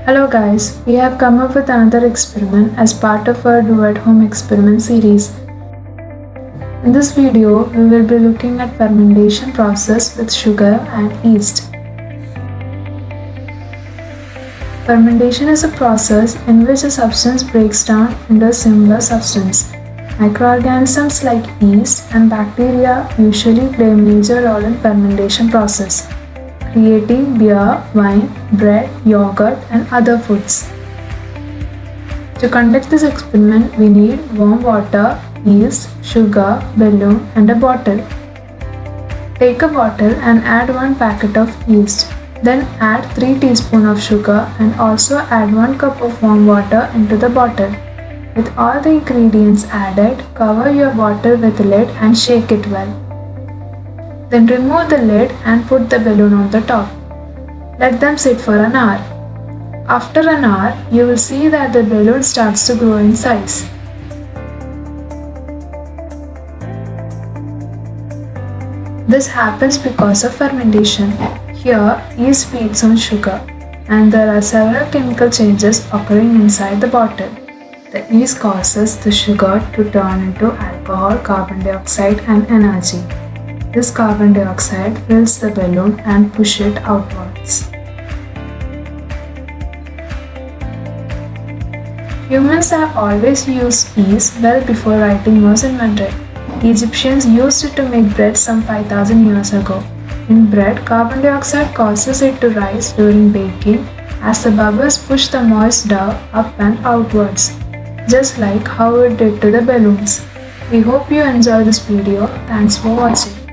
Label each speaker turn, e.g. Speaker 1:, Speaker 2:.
Speaker 1: Hello guys, we have come up with another experiment as part of our Do at Home experiment series. In this video, we will be looking at fermentation process with sugar and yeast. Fermentation is a process in which a substance breaks down into a similar substance. Microorganisms like yeast and bacteria usually play a major role in fermentation process, creating beer, wine, bread, yogurt, and other foods. To conduct this experiment, we need warm water, yeast, sugar, balloon, and a bottle. Take a bottle and add 1 packet of yeast. Then add 3 teaspoons of sugar and also add 1 cup of warm water into the bottle. With all the ingredients added, cover your bottle with a lid and shake it well. Then remove the lid and put the balloon on the top. Let them sit for an hour. After an hour, you will see that the balloon starts to grow in size. This happens because of fermentation. Here, yeast feeds on sugar, and there are several chemical changes occurring inside the bottle. The yeast causes the sugar to turn into alcohol, carbon dioxide, and energy. This carbon dioxide fills the balloon and pushes it outwards. Humans have always used yeast well before writing was invented. Egyptians used it to make bread some 5,000 years ago. In bread, carbon dioxide causes it to rise during baking as the bubbles push the moist dough up and outwards, just like how it did to the balloons. We hope you enjoyed this video. Thanks for watching.